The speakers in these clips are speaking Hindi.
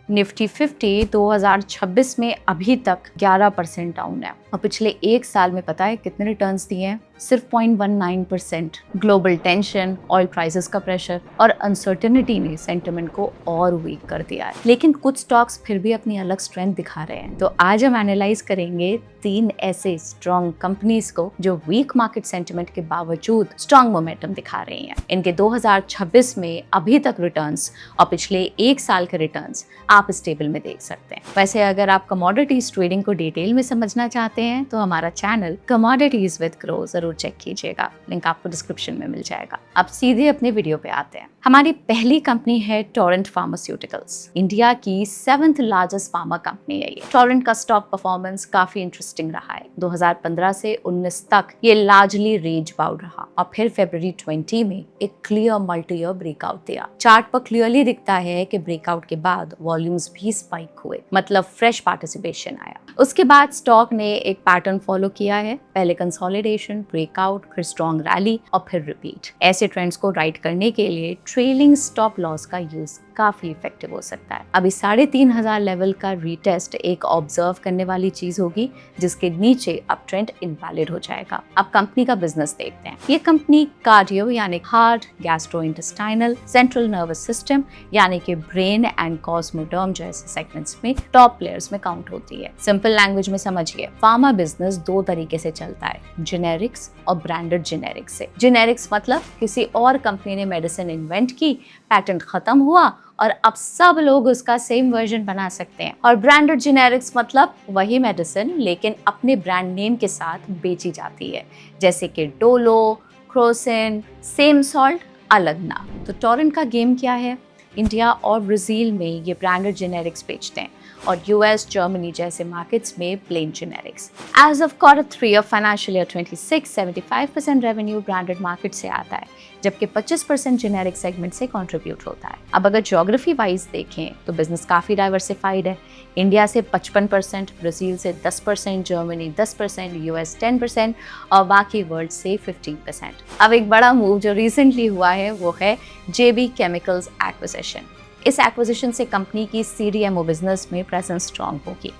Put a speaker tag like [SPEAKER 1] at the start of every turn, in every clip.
[SPEAKER 1] निफ्टी 50 2026 में अभी तक 11% डाउन है और पिछले एक साल में पता है कितने रिटर्न्स दिए हैं? सिर्फ 0.19%। ग्लोबल टेंशन, ऑयल प्राइसेस का प्रेशर और अनसर्टेनिटी ने सेंटिमेंट को और वीक कर दिया है, लेकिन कुछ स्टॉक्स फिर भी अपनी अलग स्ट्रेंथ दिखा रहे हैं। तो आज हम एनालाइज करेंगे 3 ऐसे स्ट्रॉन्ग कंपनीज को जो वीक मार्केट सेंटिमेंट के बावजूद स्ट्रॉन्ग मोमेंटम दिखा रही हैं। इनके 2026 में अभी तक रिटर्न्स और पिछले एक साल के रिटर्न्स आप इस टेबल में देख सकते हैं। वैसे अगर आप कमोडिटीज ट्रेडिंग को डिटेल में समझना चाहते हैं तो हमारा चैनल कमोडिटीज विद ग्रो जरूर चेक कीजिएगा, लिंक आपको डिस्क्रिप्शन में मिल जाएगा। अब सीधे अपने वीडियो पे आते हैं। हमारी पहली कंपनी है टोरेंट फार्मास्यूटिकल्स। इंडिया की 7th लार्जेस्ट फार्मा कंपनी है ये। टोरेंट का स्टॉक परफॉर्मेंस काफी इंटरेस्टिंग रहा है। 2015 से 19 तक ये लार्जली रेंज बाउंड रहा और फिर फरवरी 20 में एक क्लियर मल्टी ईयर ब्रेकआउट दिया। चार्ट पर क्लियरली दिखता है कि ब्रेकआउट के बाद वॉल्यूम्स भी स्पाइक हुए, मतलब फ्रेश पार्टिसिपेशन आया। उसके बाद स्टॉक ने एक पैटर्न फॉलो किया है, पहले कंसोलिडेशन, ब्रेकआउट, फिर स्ट्रॉन्ग रैली और फिर रिपीट। ऐसे ट्रेंड्स को राइट करने के लिए ट्रेलिंग स्टॉप लॉस का यूज काफी इफेक्टिव हो सकता है। अभी 3,500 लेवल का रीटेस्ट एक ऑब्जर्व करने वाली चीज होगी, जिसके नीचे अप ट्रेंड इनवैलिड हो जाएगा। अब कंपनी का बिजनेस देखते हैं। ये कंपनी कार्डियो यानी heart, gastrointestinal, central nervous system यानी कि ब्रेन एंड कॉस्मोडर्म जैसे सेगमेंट्स में टॉप प्लेयर्स में काउंट होती है। सिंपल लैंग्वेज में समझिए, फार्मा बिजनेस 2 तरीके से चलता है, जेनेरिक्स और ब्रांडेड जेनेरिक्स से। जेनेरिक्स मतलब किसी और कंपनी ने मेडिसिन इन्वेंट की, पैटेंट खत्म हुआ और अब सब लोग उसका सेम वर्जन बना सकते हैं। और ब्रांडेड जेनेरिक्स मतलब वही मेडिसिन लेकिन अपने ब्रांड नेम के साथ बेची जाती है, जैसे कि डोलो, क्रोसिन, सेम सॉल्ट, अलग नाम। तो टोरेंट का गेम क्या है? इंडिया और ब्राजील में ये ब्रांडेड जेनेरिक्स बेचते हैं और यूएस, जर्मनी जैसे मार्केट्स में plain generics. As of Q3 of financial year 26, 75% revenue branded market से आता है, जबकि 25% जेनेरिक सेगमेंट से कंट्रीब्यूट होता है। अब अगर ज्योग्राफी वाइज देखें तो बिजनेस काफ़ी डाइवर्सिफाइड है। इंडिया से 55%, ब्राज़ील से 10%, जर्मनी 10%, यूएस 10% और बाकी वर्ल्ड से 15%। अब एक बड़ा मूव जो रिसेंटली हुआ है वो है JB केमिकल्स एक्विजिशन। इस एक्विजिशन से कंपनी की CDMO बिजनेस में प्रेजेंस स्ट्रॉन्ग होगी।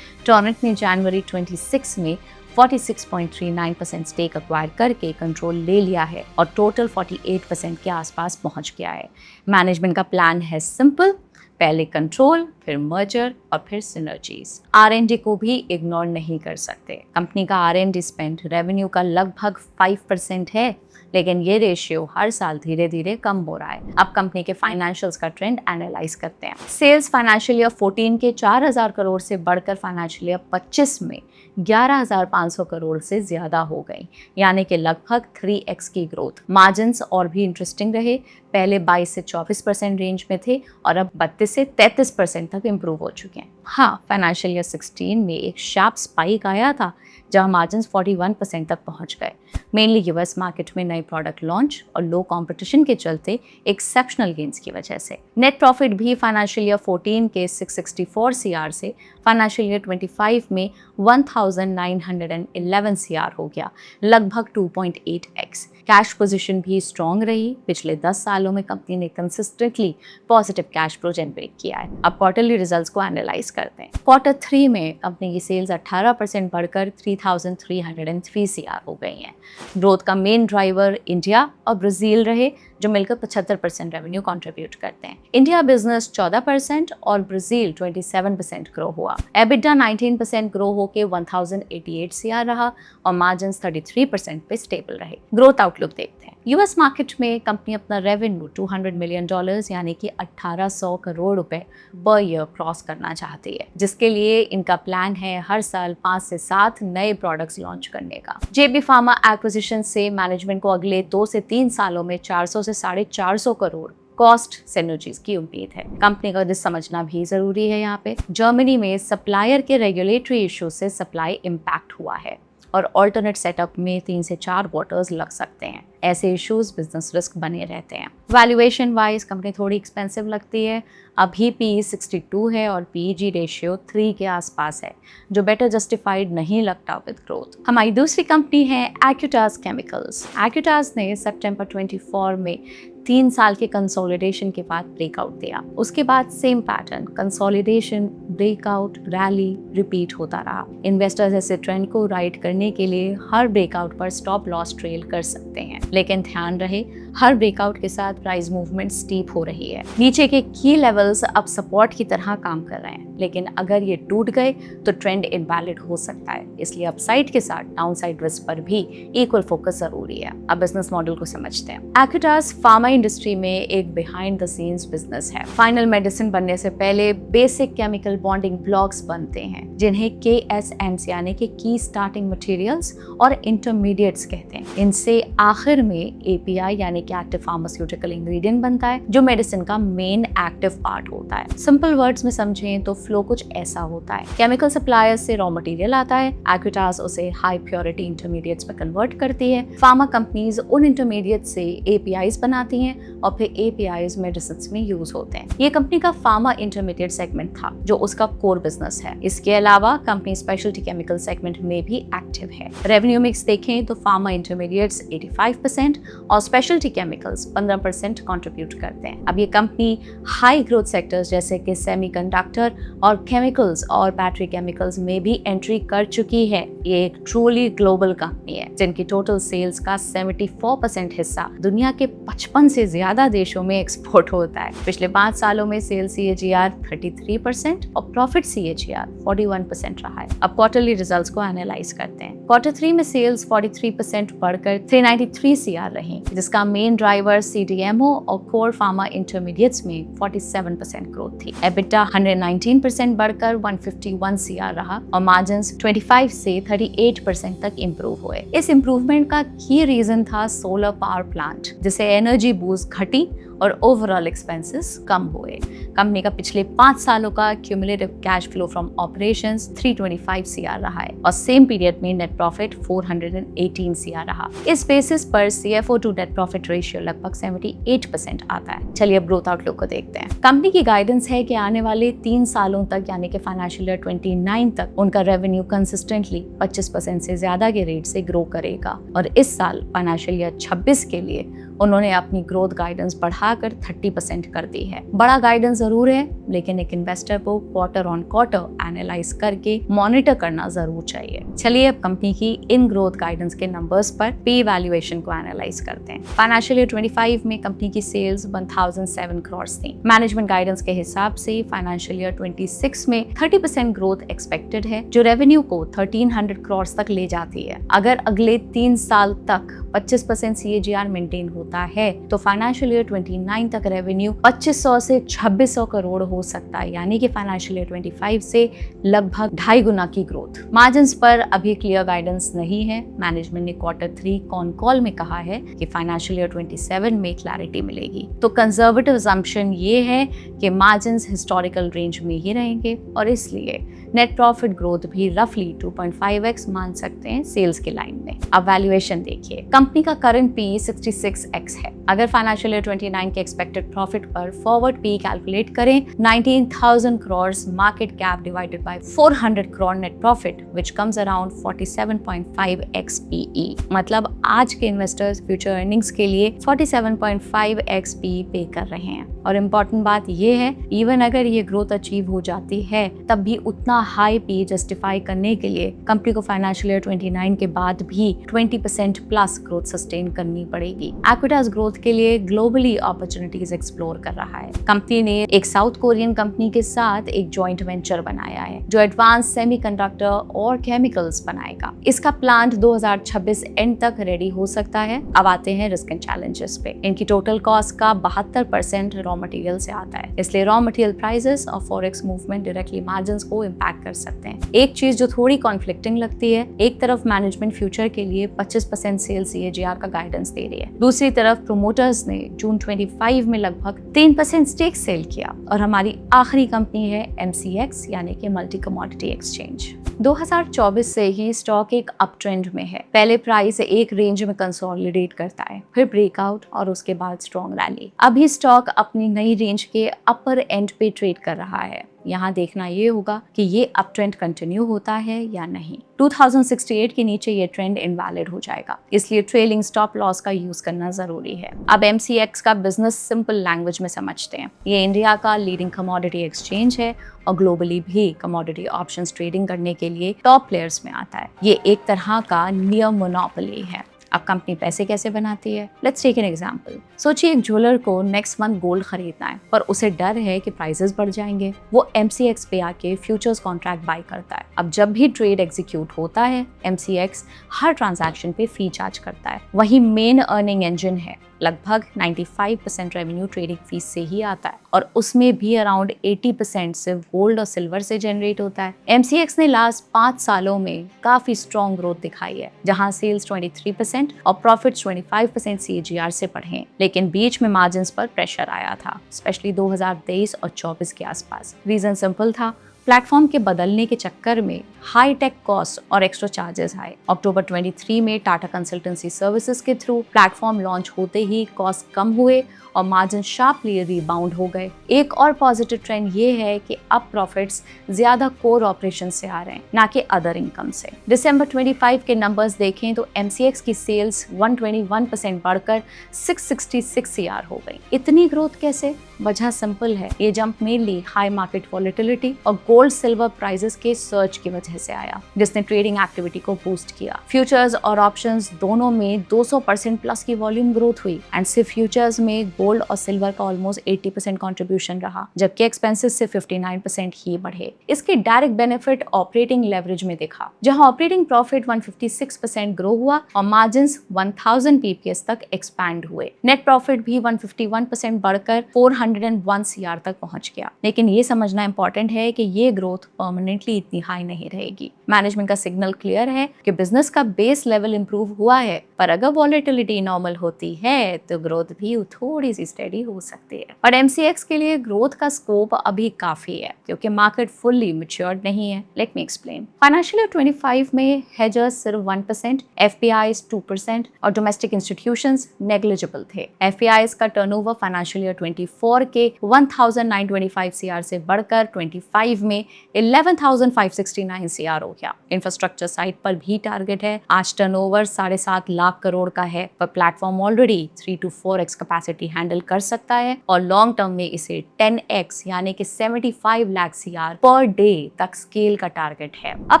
[SPEAKER 1] टोरेंट ने जनवरी 26 में 46.39% स्टेक अक्वायर करके कंट्रोल ले लिया है और टोटल 48% के आसपास पहुंच गया है। मैनेजमेंट का प्लान है सिंपल, पहले कंट्रोल, फिर मर्जर और फिर सिनर्जीज। R&D को भी इग्नोर नहीं कर सकते। कंपनी का R&D स्पेंड रेवेन्यू का लगभग 5% है, लेकिन ये रेशियो हर साल धीरे धीरे कम हो रहा है। अब कंपनी के फाइनेंशियल्स का ट्रेंड एनालाइज करते हैं। सेल्स फाइनेंशियल ईयर 14 के 4,000 करोड़ से बढ़कर फाइनेंशियल ईयर 25 में 11,500 करोड़ से ज्यादा हो गई, यानी कि लगभग 3x की ग्रोथ। मार्जिन्स और भी इंटरेस्टिंग रहे, पहले 22 से 24% रेंज में थे और अब 32 से 33% तक इम्प्रूव हो चुके हैं। हाँ, फाइनेंशियल ईयर 16 में एक शार्प स्पाइक आया था जहां मार्जिन्स 41% तक पहुंच गए, मेनली यूएस मार्केट में नए प्रोडक्ट लॉन्च और लो कंपटीशन के चलते एक्सेप्शनल गेन्स की वजह से। नेट प्रॉफिट भी फाइनेंशियल ईयर 14 के 664 CR से फाइनेंशियल ईयर 25 में 1,911 CR हो गया, लगभग 2.8x। कैश पोजीशन भी स्ट्रॉन्ग रही। पिछले 10 सालों में कंपनी ने consistently positive cash flow generate किया है। अब क्वार्टरली रिजल्ट्स को एनालाइज करते हैं। Q3 में कंपनी की सेल्स 18% बढ़कर 3,303 CR हो गई हैं। ग्रोथ का मेन ड्राइवर इंडिया और ब्राजील रहे, जो मिलकर 75% रेवेन्यू कंट्रीब्यूट करते हैं। इंडिया बिजनेस 14% और ब्राजील 27% ग्रो हुआ। EBITDA 19% ग्रो होकर 1,088 CR रहा और मार्जिन 33% पे स्टेबल रहे। ग्रोथ आउटलुक देखते हैं। यूएस मार्केट में कंपनी अपना रेवेन्यू $200 मिलियन यानी कि 1,800 करोड़ रुपए पर ईयर क्रॉस करना चाहती है, जिसके लिए इनका प्लान है हर साल 5 से 7 नए प्रोडक्ट्स लॉन्च करने का। JB फार्मा एक्विजिशन से मैनेजमेंट को अगले 2 से 3 सालों में 400 से 450 करोड़ कॉस्ट सिनर्जीज की उम्मीद है। कंपनी का दिस समझना भी जरूरी है। यहाँ पे जर्मनी में सप्लायर के रेगुलेटरी इशू से सप्लाई इम्पैक्ट हुआ है और ऑल्टरनेट सेटअप में 3 से 4 क्वार्टर्स लग सकते हैं। ऐसे इश्यूज बिजनेस रिस्क बने रहते हैं। वैल्यूएशन वाइज कंपनी थोड़ी एक्सपेंसिव लगती है। अभी PE 62 है और PEG रेशियो 3 के आसपास है, जो बेटर जस्टिफाइड नहीं लगता विद ग्रोथ। हमारी दूसरी कंपनी है एक्यूटास केमिकल्स। एक्यूटास ने सितंबर 24 में 3 साल के कंसोलिडेशन के बाद ब्रेकआउट दिया। उसके बाद same pattern, consolidation, breakout, rally repeat होता रहा। इन्वेस्टर्स ऐसे ट्रेंड को राइड करने के लिए हर ब्रेकआउट पर स्टॉप लॉस ट्रेल कर सकते हैं, लेकिन ध्यान रहे हर ब्रेकआउट के साथ प्राइस मूवमेंट स्टीप हो रही है। नीचे के की लेवल्स अब सपोर्ट की तरह काम कर रहे हैं, लेकिन अगर ये टूट गए तो ट्रेंड इनवैलिड हो सकता है। इसलिए अपसाइड के साथ डाउनसाइड रिस्क पर भी इक्वल फोकस जरूरी है। अब बिजनेस मॉडल को समझते हैं। एक्विटास फार्मा इंडस्ट्री में एक बिहाइंड द सीन्स बिजनेस है। फाइनल मेडिसिन बनने से पहले बेसिक केमिकल बॉन्डिंग ब्लॉक्स बनते हैं, जिन्हें KSMs यानी कि की स्टार्टिंग मटेरियल्स और इंटरमीडिएट्स कहते हैं। इनसे आखिर में API यानी कि एक्टिव फार्मास्यूटिकल इंग्रेडिएंट बनता है, जो मेडिसिन का मेन एक्टिव पार्ट होता है। सिंपल वर्ड्स में समझें तो फ्लो कुछ ऐसा होता है। केमिकल सप्लायर्स से रॉ मटेरियल आता है, एक्विटास उसे हाई प्योरिटी इंटरमीडिएट्स में कन्वर्ट करती है। फार्मा कंपनीज उन इंटरमीडिएट से APIs बनाती हैं और फिर APIs मेडिसिन में यूज होते हैं। ये कंपनी का फार्मा इंटरमीडिएट सेगमेंट था, जो उसका कोर बिजनेस है। इसके अलावा कंपनी स्पेशलिटी केमिकल सेगमेंट में भी एक्टिव है। रेवेन्यू मिक्स देखें तो फार्मा इंटरमीडिएट्स 85% और स्पेशलिटी केमिकल्स 15% कंट्रीब्यूट करते हैं। अब ये कंपनी हाई ग्रोथ सेक्टर्स जैसे कि सेमीकंडक्टर और केमिकल्स और बैटरी केमिकल्स में भी एंट्री कर चुकी है। ये एक ट्रूली ग्लोबल कंपनी है, जिनकी टोटल सेल्स का 74% हिस्सा दुनिया के 55 से ज्यादा देशों में एक्सपोर्ट होता है। पिछले 5 सालों में सेल्स CAGR 33% और प्रॉफिट CAGR 41% रहा है। अब क्वार्टरली रिजल्ट्स को एनालाइज करते हैं। Q3 में सेल्स 43% बढ़कर 393 CR रही, जिसका मेन ड्राइवर CDMO और कोर फार्मा इंटरमीडिएट्स में 47% ग्रोथ थी। EBITDA 119% बढ़कर 151 CR रहा और मार्जिन्स 25 से 38% तक इंप्रूव हुए। इस इंप्रूवमेंट का की रीजन था सोलर पावर प्लांट, जिसे एनर्जी बूस्ट घटी और ओवरऑल एक्सपेंसेस कम हुए। कंपनी का पिछले 5 सालों का cumulative cash flow from operations 325 CR रहा है और सेम पीरियड में नेट प्रॉफिट 418 CR रहा। इस बेसिस पर CFO to net profit ratio लगभग 78% आता है। चलिए अब ग्रोथ आउटलुक को देखते हैं। कंपनी की गाइडेंस है कि आने वाले 3 सालों तक यानी कि फाइनेंशियल ईयर 29 तक उनका रेवेन्यू कंसिस्टेंटली 25% से ज्यादा के रेट से ग्रो करेगा और इस साल फाइनेंशियल ईयर 26 के लिए उन्होंने अपनी ग्रोथ गाइडेंस बढ़ाकर 30% कर दी है। बड़ा गाइडेंस जरूर है, लेकिन एक इन्वेस्टर को क्वार्टर ऑन क्वार्टर एनालाइज करके मॉनिटर करना जरूर चाहिए। चलिए अब कंपनी की इन ग्रोथ गाइडेंस के नंबर्स पर पे वैल्यूएशन को एनालाइज करते हैं। फाइनेंशियल ईयर 25 में कंपनी की सेल्स 1007 करोड़ थी। मैनेजमेंट गाइडेंस के हिसाब से फाइनेंशियल ईयर 26 में 30% ग्रोथ एक्सपेक्टेड है, जो रेवेन्यू को 1300 करोड़ तक ले जाती है। अगर अगले 3 साल तक 25% CAGR मेंटेन होता है तो फाइनेंशियल ईयर 29 तक रेवेन्यू 2500 से 2600 करोड़ हो सकता है, यानी कि फाइनेंशियल ईयर 25 से लगभग 2.5 गुना की ग्रोथ। मार्जिन्स पर अभी क्लियर गाइडेंस नहीं है। मैनेजमेंट ने Q3 कॉन कॉल में कहा है कि फाइनेंशियल ईयर 27 में क्लैरिटी मिलेगी। तो कंजर्वेटिव असम्पशन ये है कि मार्जिन्स हिस्टोरिकल रेंज में ही रहेंगे और इसलिए नेट प्रॉफिट ग्रोथ भी रफली 2.5x मान सकते हैं सेल्स के लाइन में। अब वैल्यूएशन देखिए। कंपनी का करंट PE 66x है। अगर फाइनेंशियल ईयर 29 के एक्सपेक्टेड प्रॉफिट पर फॉरवर्ड PE कैलकुलेट करें 19,000 crore market cap divided by 400 crore net profit which comes around 47.5x PE। मतलब आज के इन्वेस्टर्स फ्यूचर अर्निंग्स के लिए 47.5x PE पे कर रहे हैं। और इम्पोर्टेंट बात ये है, इवन अगर ये ग्रोथ अचीव हो जाती है तब भी उतना हाई PE जस्टिफाई करने के लिए कंपनी को फाइनेंशियल ईयर 29 के बाद भी 20% प्लस ग्रोथ सस्टेन करनी पड़ेगी। एक्विटास ग्रोथ के लिए ग्लोबली अपॉर्चुनिटीज एक्सप्लोर कर रहा है। कंपनी ने एक साउथ कोरियन कंपनी के साथ एक जॉइंट वेंचर बनाया है जो एडवांस सेमीकंडक्टर और केमिकल्स बनाएगा। इसका प्लांट 2026 एंड तक रेडी हो सकता है। अब आते हैं रिस्क एंड चैलेंजेस पे। इनकी टोटल कॉस्ट का 72% रॉ मटेरियल से आता है, इसलिए रॉ मटेरियल प्राइसेस और फॉरेक्स मूवमेंट डायरेक्टली मार्जिन्स को इम्पैक्ट कर सकते हैं। एक चीज जो थोड़ी कॉन्फ्लिक्टिंग लगती है, एक तरफ मैनेजमेंट फ्यूचर के लिए 25% सेल्स CAGR का गाइडेंस दे रही है, दूसरी तरफ प्रोमोटर्स ने जून 25 में लगभग 3% स्टेक सेल किया और हमारी आखिरी कंपनी है MCX यानी कि मल्टी कमोडिटी एक्सचेंज। 2024 से ही स्टॉक एक अप ट्रेंड में है। पहले प्राइस एक रेंज में कंसोलिडेट करता है, फिर ब्रेकआउट और उसके बाद स्ट्रॉन्ग रैली। अभी स्टॉक अपनी नई रेंज के अपर एंड पे ट्रेड कर रहा है। यहाँ देखना ये होगा कि ये अप ट्रेंड कंटिन्यू होता है या नहीं। 2068 के नीचे ये ट्रेंड इनवैलिड हो जाएगा, इसलिए ट्रेलिंग स्टॉप लॉस का यूज करना जरूरी है। अब MCX का बिजनेस सिंपल लैंग्वेज में समझते हैं। ये इंडिया का लीडिंग कमोडिटी एक्सचेंज है और ग्लोबली भी कमोडिटी ऑप्शंस ट्रेडिंग करने के लिए टॉप प्लेयर्स में आता है। ये एक तरह का नियर मोनोपोली है। अब कंपनी पैसे कैसे बनाती है? Let's take an example. सोचिए एक ज्वेलर को नेक्स्ट मंथ गोल्ड खरीदना है, पर उसे डर है कि प्राइसेस बढ़ जाएंगे। वो MCX पे आके फ्यूचर्स कॉन्ट्रैक्ट बाय करता है। अब जब भी ट्रेड एग्जीक्यूट होता है, MCX हर ट्रांजैक्शन पे फी चार्ज करता है। वही मेन अर्निंग इंजन है। लगभग 95% रेवेन्यू ट्रेडिंग फीस से ही आता है और उसमें भी अराउंड 80% सिर्फ गोल्ड और सिल्वर से जनरेट होता है। MCX ने लास्ट 5 सालों में काफी स्ट्रॉन्ग ग्रोथ दिखाई है, जहां सेल्स 23% और प्रॉफिट्स 25% CAGR से बढ़े, लेकिन बीच में मार्जिन्स पर प्रेशर आया था, स्पेशली 2023 और 24 के आसपास। रीजन सिंपल था, प्लेटफॉर्म के बदलने के चक्कर में हाई टेक कॉस्ट और एक्स्ट्रा चार्जेस आए। अक्टूबर 23 में टाटा कंसल्टेंसी सर्विसेज के थ्रू प्लेटफॉर्म लॉन्च होते ही कॉस्ट कम हुए और मार्जिन शार्पली रिबाउंड हो गए। एक और पॉजिटिव ट्रेंड ये है कि अब प्रॉफिट्स ज्यादा कोर ऑपरेशन से आ रहे हैं, ना कि अदर इनकम से। दिसंबर 25 के नंबर्स देखें तो MCX की सेल्स 121% बढ़कर 666 CR हो गई। इतनी ग्रोथ कैसे? वजह सिंपल है, ये jump mainly high market volatility और गोल्ड सिल्वर प्राइसेस के सर्च की वजह से आया, जिसने ट्रेडिंग एक्टिविटी को बूस्ट किया। फ्यूचर्स और ऑप्शंस दोनों में 200% प्लस की वॉल्यूम ग्रोथ हुई एंड सिर्फ फ्यूचर्स में गोल्ड और सिल्वर का ऑलमोस्ट 80% कंट्रीब्यूशन रहा, जबकि एक्सपेंसेस से 59% ही बढ़े। इसके डायरेक्ट बेनिफिट ऑपरेटिंग लेवरेज में दिखा, जहां ऑपरेटिंग प्रॉफिट 156% ग्रो हुआ और मार्जिन्स 1000 PPS तक एक्सपैंड हुए। नेट प्रॉफिट भी 151% बढ़कर 401 CR तक पहुंच गया। लेकिन ये समझना इंपॉर्टेंट है कि ये ग्रोथ परमानेंटली इतनी हाई नहीं रहेगी। मैनेजमेंट का सिग्नल क्लियर है कि बिजनेस का बेस लेवल इंप्रूव हुआ है, पर अगर वॉलेटिलिटी नॉर्मल होती है तो ग्रोथ भी थोड़ी सी स्टेडी हो सकती है। पर MCX के लिए ग्रोथ का स्कोप अभी काफी है, क्योंकि मार्केट फुल्ली मैच्योर्ड नहीं है। Let me explain. Financial year 25 में हेजर्स सिर्फ 1%, FPIs 2% और डोमेस्टिक इंस्टीट्यूशंस नेग्लिजिबल थे। FPIs का टर्नओवर फाइनेंशियल ईयर 24 के 1925 CR से बढ़कर 25 में 11,569 CR हो गया। इंफ्रास्ट्रक्चर साइड पर भी टारगेट है। आज टर्नओवर 7.5 लाख करोड़ का है, पर platform already 3 to 4x capacity handle कर सकता है और लॉन्ग टर्म में इसे 10x यानी कि 75 लाख CR पर डे तक स्केल का टारगेट है। अब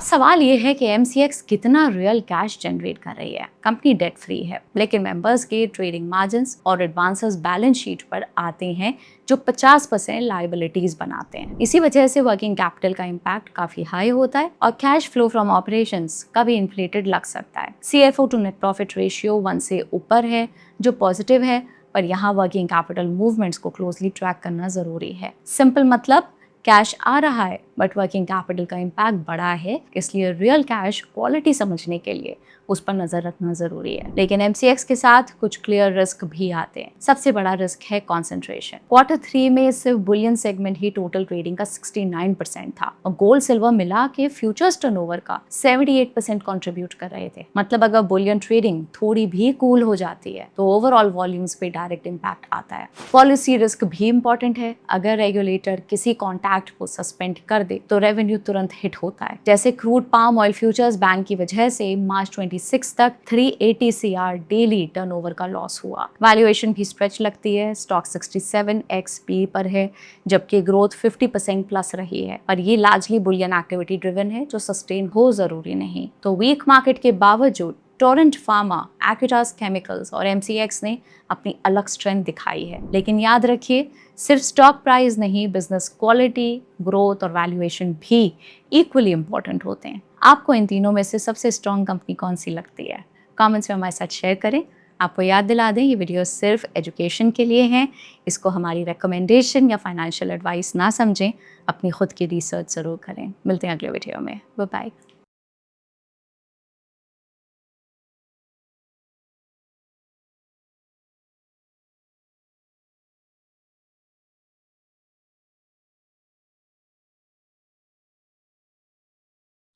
[SPEAKER 1] सवाल ये है कि MCX कितना रियल कैश जनरेट कर रही है। कंपनी डेट फ्री है, लेकिन मेंबर्स के ट्रेडिंग मार्जिन्स और एडवांसेस बैलेंस शीट पर आते हैं, जो 50% लायबिलिटीज बनाते हैं। इसी वजह से वर्किंग कैपिटल का इम्पैक्ट काफी हाई होता है और कैश फ्लो फ्रॉम ऑपरेशंस कभी इन्फ्लेटेड लग सकता है। CFO to net profit ratio 1 से ऊपर है, जो पॉजिटिव है, पर यहाँ वर्किंग कैपिटल मूवमेंट्स को क्लोजली ट्रैक करना जरूरी है। सिंपल मतलब कैश आ रहा है बट वर्किंग कैपिटल का इम्पैक्ट बड़ा है, इसलिए रियल कैश क्वालिटी समझने के लिए उस पर नजर रखना जरूरी है। लेकिन MCX के साथ कुछ क्लियर रिस्क भी आते हैं। सबसे बड़ा रिस्क है कॉन्सेंट्रेशन। Q3 में सिर्फ बुलियन सेगमेंट ही टोटल ट्रेडिंग का 69% था और गोल्ड सिल्वर मिला के फ्यूचर्स टर्नओवर का 78% कंट्रीब्यूट कर रहे थे। मतलब अगर बुलियन ट्रेडिंग थोड़ी भी कूल हो जाती है तो ओवरऑल वॉल्यूम्स पे डायरेक्ट इम्पैक्ट आता है। पॉलिसी रिस्क भी इंपॉर्टेंट है। अगर रेगुलेटर किसी कॉन्ट्रैक्ट को सस्पेंड कर दे तो रेवेन्यू तुरंत हिट होता है। जैसे crude palm oil futures ban की वजह से मार्च 26 तक 380 CR डेली टर्नओवर का लॉस हुआ। वैल्यूएशन भी स्ट्रेच लगती है। स्टॉक 67x PE पर है, जबकि ग्रोथ 50% प्लस रही है। और ये लार्जली बुलियन एक्टिविटी ड्रिवन है, जो सस्टेन हो जरूरी नहीं। तो वीक मार्केट के बावजूद टोरेंट फार्मा, एक्विटास केमिकल्स और MCX ने अपनी अलग स्ट्रेंथ दिखाई है। लेकिन याद रखिए, सिर्फ स्टॉक प्राइस नहीं, बिजनेस क्वालिटी, ग्रोथ और वैल्यूएशन भी इक्वली इंपॉर्टेंट होते हैं। आपको इन तीनों में से सबसे स्ट्रॉन्ग कंपनी कौन सी लगती है? कमेंट्स में हमारे साथ शेयर करें। आपको याद दिला दें, ये वीडियो सिर्फ एजुकेशन के लिए हैं। इसको हमारी रिकमेंडेशन या फाइनेंशियल एडवाइस ना समझें, अपनी खुद की रिसर्च ज़रूर करें। मिलते हैं अगले वीडियो में। Bye bye.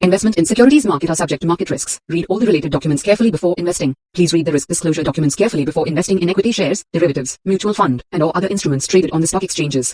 [SPEAKER 2] Investment in securities market are subject to market risks. Read all the related documents carefully before investing. Please read the risk disclosure documents carefully before investing in equity shares, derivatives, mutual fund, and or other instruments traded on the stock exchanges.